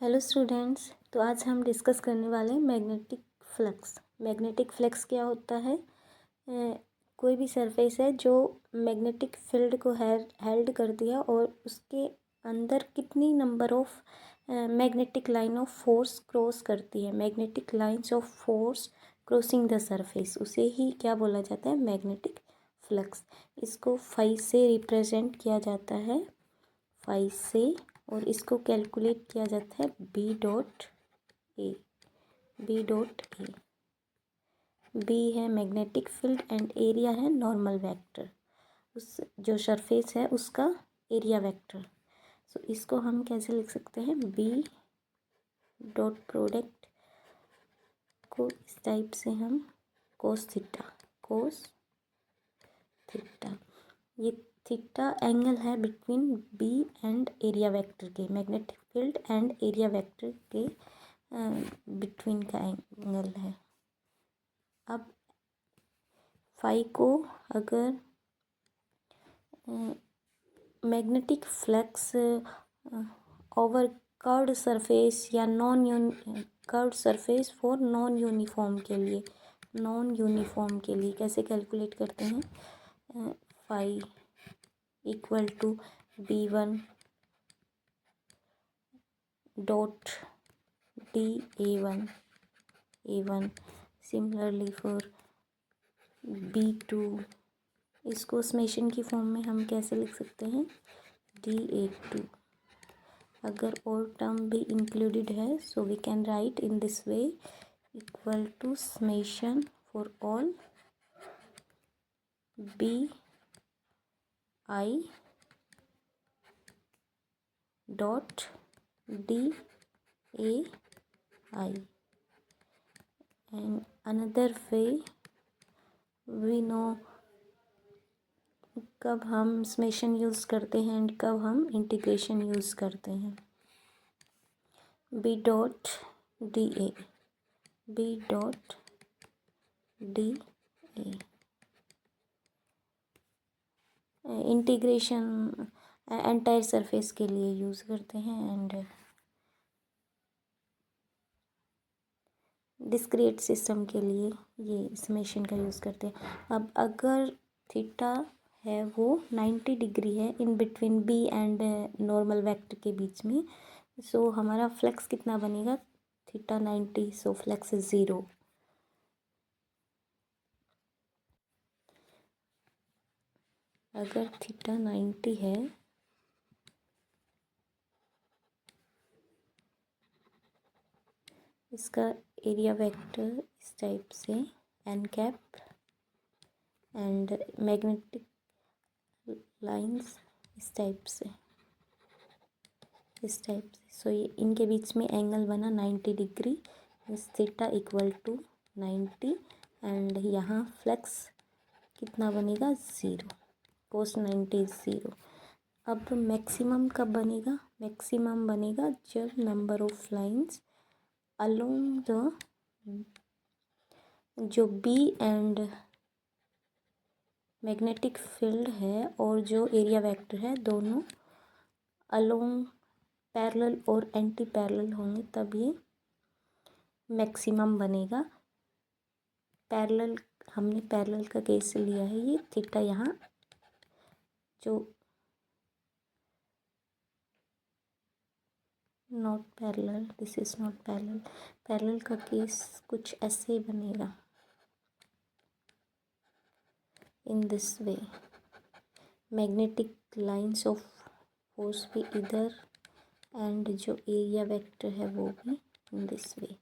Hello students. तो आज हम डिस्कस करने वाले हैं मैग्नेटिक फ्लक्स। मैग्नेटिक फ्लक्स क्या होता है? कोई भी सरफेस है जो मैग्नेटिक फील्ड को हेल्ड कर दिया और उसके अंदर कितनी number of magnetic line of force cross करती है। Magnetic lines of force crossing the surface, उसे ही क्या बोला जाता है? Magnetic flux. इसको फाई से रिप्रेजेंट किया जाता है, फाई से, और इसको कैलकुलेट किया जाता है B dot A. B dot A, B है मैग्नेटिक फील्ड एंड एरिया है नॉर्मल वेक्टर, उस जो सरफेस है उसका एरिया वेक्टर। सो इसको हम कैसे लिख सकते हैं? बी डॉट प्रोडक्ट को इस टाइप से हम कोस थीटा, कोस थीटा, ये थीटा एंगल है between B and area vector के, magnetic field and area vector के बिटवीन का एंगल है। अब फाई को अगर magnetic flux over curved surface या curved surface for non uniform के लिए, नॉन यूनिफॉर्म के लिए कैसे कैलकुलेट करते हैं? Phi equal to B1 dot A1, similarly for B2। इसको समेशन की फॉर्म में हम कैसे लिख सकते हैं? DA2। अगर और टर्म भी इंक्लूडेड है so we can write in this way, equal to summation for all BI dot DAI। And another way we know कब हम समेशन यूज़ करते हैं एंड कब हम इंटीग्रेशन यूज़ करते हैं। B dot D A, B dot D A, integration entire surface के लिए यूज़ करते हैं एंड डिस्क्रीट सिस्टम के लिए ये समेशन का यूज़ करते हैं। अब अगर थीटा है वो 90 डिग्री है in between B and normal vector के बीच में, सो हमारा फ्लक्स कितना बनेगा? Theta 90, so flux 0। अगर थीटा 90 है इसका एरिया वेक्टर इस टाइप से N cap and magnetic lines इस टाइप से, इस टाइप से। सो ये इनके बीच में एंगल बना 90 डिग्री, इस थीटा इक्वल टू 90 एंड यहाँ फ्लक्स कितना बनेगा? 0, कोस 90 0। अब मैक्सिमम कब बनेगा? मैक्सिमम बनेगा जब number of lines along the, जो बी एंड मैग्नेटिक फील्ड है और जो एरिया वेक्टर है दोनों अलोंग पैरेलल और एंटी पैरेलल होंगे, तब ये मैक्सिमम बनेगा। पैरेलल, हमने पैरेलल का केस लिया है, ये थीटा यहाँ जो not parallel, this is not parallel, parallel का केस कुछ ऐसे बनेगा इन this way. Magnetic lines of force भी इधर एंड जो एरिया वेक्टर है वो भी इन दिस वे।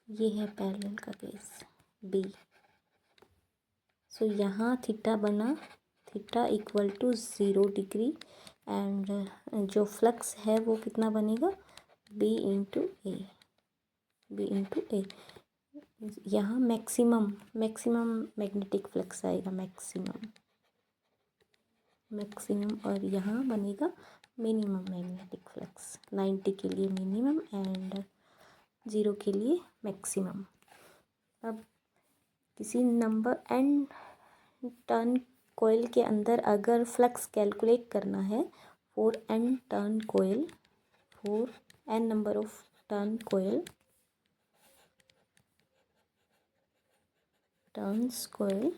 ये है पैरेलल का केस बी। सो यहाँ थीटा बना, theta equal to 0 degree and जो फ्लक्स है वो कितना बनेगा? B into A, B into A. यहाँ मैक्सिमम मैग्नेटिक फ्लक्स आएगा, मैक्सिमम, और यहाँ बनेगा मिनिमम मैग्नेटिक फ्लक्स, 90 के लिए मिनिमम एंड 0 के लिए मैक्सिमम। अब किसी नंबर एन टर्न कोयल के अंदर अगर फ्लक्स कैलकुलेट करना है for N turn coil, for n number of turns coil।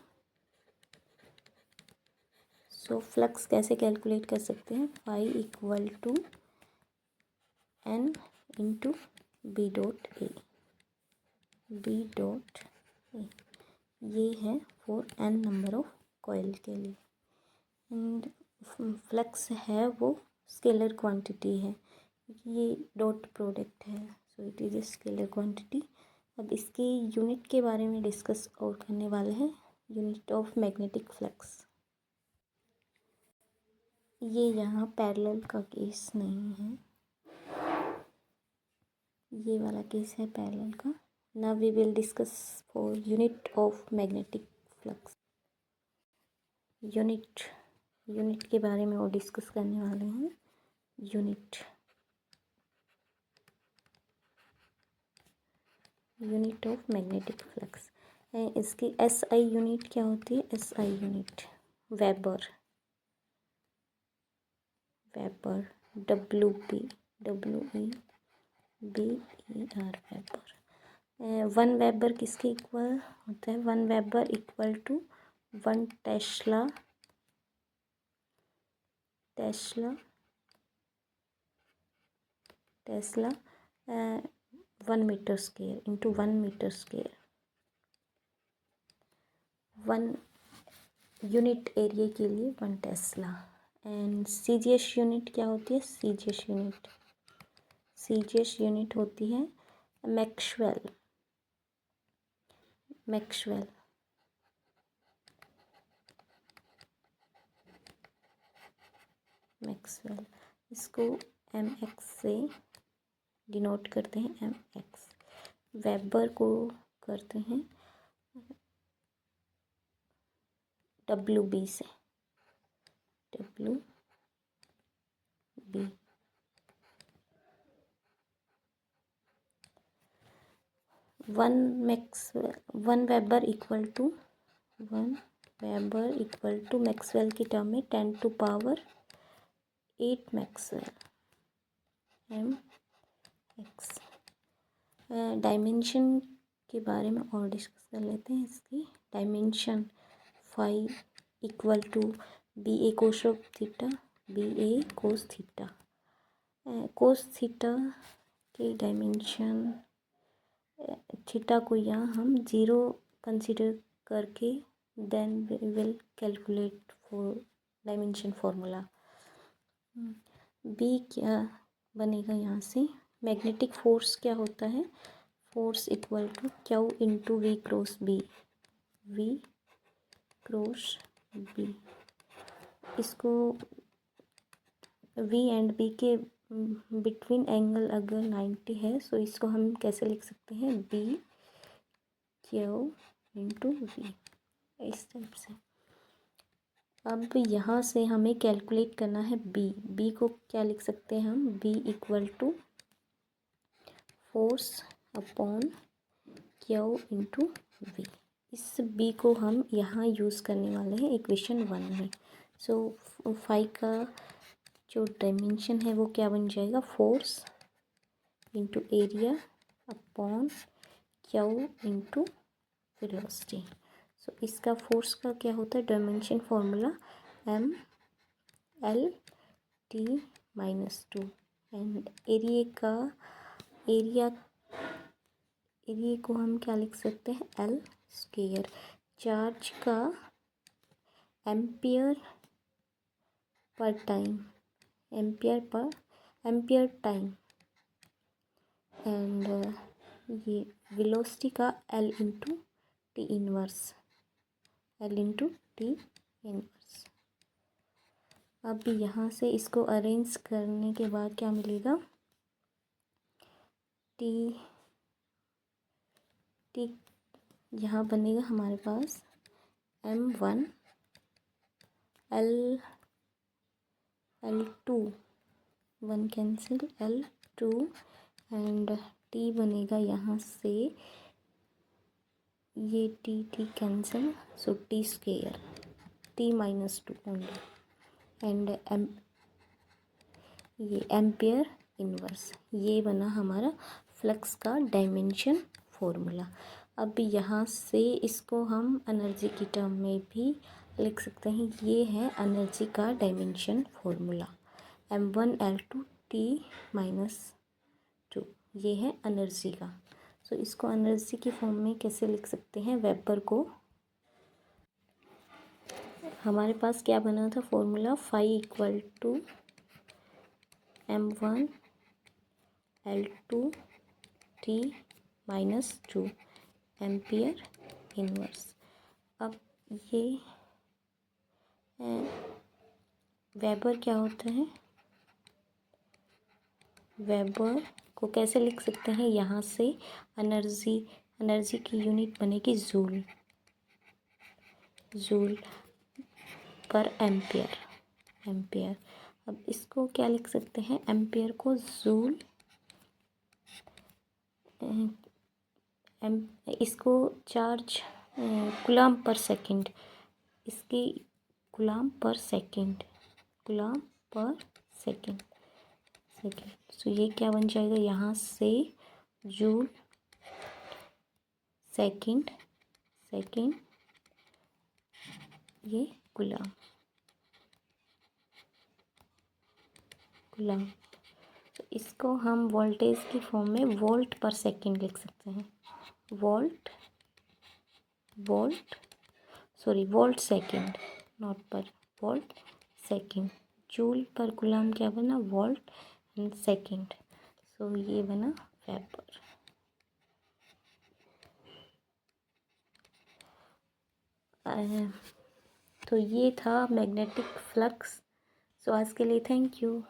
So flux कैसे कैलकुलेट कर सकते हैं, phi equal to n into B dot A. ये है for n number of coil के लिए। एंड फ्लक्स है वो स्केलर क्वांटिटी है, ये डॉट प्रोडक्ट है, so it is a scalar quantity. अब इसकी यूनिट के बारे में डिस्कस और करने वाले हैं, यूनिट ऑफ मैग्नेटिक फ्लक्स। ये यहाँ पैरेलल का केस नहीं है, ये वाला केस है पैरेलल का। Now we will discuss for unit of magnetic flux. Unit के बारे में और डिस्कस करने वाले हैं। Unit of magnetic flux. इसकी SI यूनिट क्या होती है, SI unit weber, WB, weber. 1 weber किसके इक्वल होता है, 1 weber equal to 1 tesla 1 metre square into 1 metre square. 1 unit area के लिए 1 टेस्ला। एंड CGS यूनिट क्या होती है, CGS यूनिट होती है मैक्सवेल। इसको MX से डिनोट करते हैं, MX। वेबर को करते हैं WB से, WB। 1 weber equal to Maxwell की टर्म में 10⁸ 8 मैक्सवेल, MX। डायमेंशन के बारे में और डिस्कस कर लेते हैं। इसकी dimension phi equal to BA cos of theta, BA cos theta. Cos theta के डायमेंशन, थीटा को यहाँ हम 0 कंसिडर करके then we will calculate for dimension formula. B क्या बनेगा यहाँ से, मैग्नेटिक फोर्स क्या होता है, force equal to Q into V cross B, इसको V एंड B के बिटवीन एंगल अगर 90 है, सो इसको हम कैसे लिख सकते हैं, BQ इंटू V, इस टाइप से। अब यहाँ से हमें कैलकुलेट करना है B को क्या लिख सकते हैं हम, B equal to force upon Q into V। इस B को हम यहाँ यूज़ करने वाले हैं इक्वेशन 1 में। सो फाई का जो डायमेंशन है वो क्या बन जाएगा, force into area upon Q into velocity. So इसका फोर्स का क्या होता है, dimension formula ML/T-2। And area को हम क्या लिख सकते हैं, L स्क्वायर। चार्ज का एम्पियर टाइम, एंड ये वेलोसिटी का L इंटू टी इनवर्स। अब यहाँ से इसको अरेंज करने के बाद क्या मिलेगा, टी यहाँ बनेगा हमारे पास M1 L2, 1 cancel, L2 and T बनेगा यहाँ से, ये T cancel, so T square, T-2 only. And ये एम्पियर इनवर्स। ये बना हमारा फ्लक्स का डायमेंशन फॉर्मूला। अब यहाँ से इसको हम एनर्जी की टर्म में भी लिख सकते हैं। ये है एनर्जी का डायमेंशन फॉर्मूला, m1L2T-2। ये है एनर्जी का। सो इसको एनर्जी की फॉर्म में कैसे लिख सकते हैं? वेबर को हमारे पास क्या बना था फॉर्मूला, Phi=m1L2T-2 एम्पियर इनवर्स। अब ये वेबर क्या होता है? वेबर को कैसे लिख सकते हैं? यहाँ से एनर्जी की यूनिट बनेगी जूल पर एम्पियर। अब इसको क्या लिख सकते हैं? एम्पियर को जूल, इसको चार्ज कूलम्ब पर सेकंड, इसकी कूलम्ब पर सेकंड। सो ये क्या बन जाएगा? यहाँ से जूल सेकंड, ये कूलम्ब। तो इसको हम वोल्टेज की फॉर्म में वोल्ट पर सेकंड लिख सकते हैं। वोल्ट सेकंड, नॉट पर, वोल्ट सेकंड। जूल पर कूलम्ब क्या बना? Volt and second. सो ये बना वेबर। तो ये था मैग्नेटिक फ्लक्स। सो आज के लिए थैंक यू।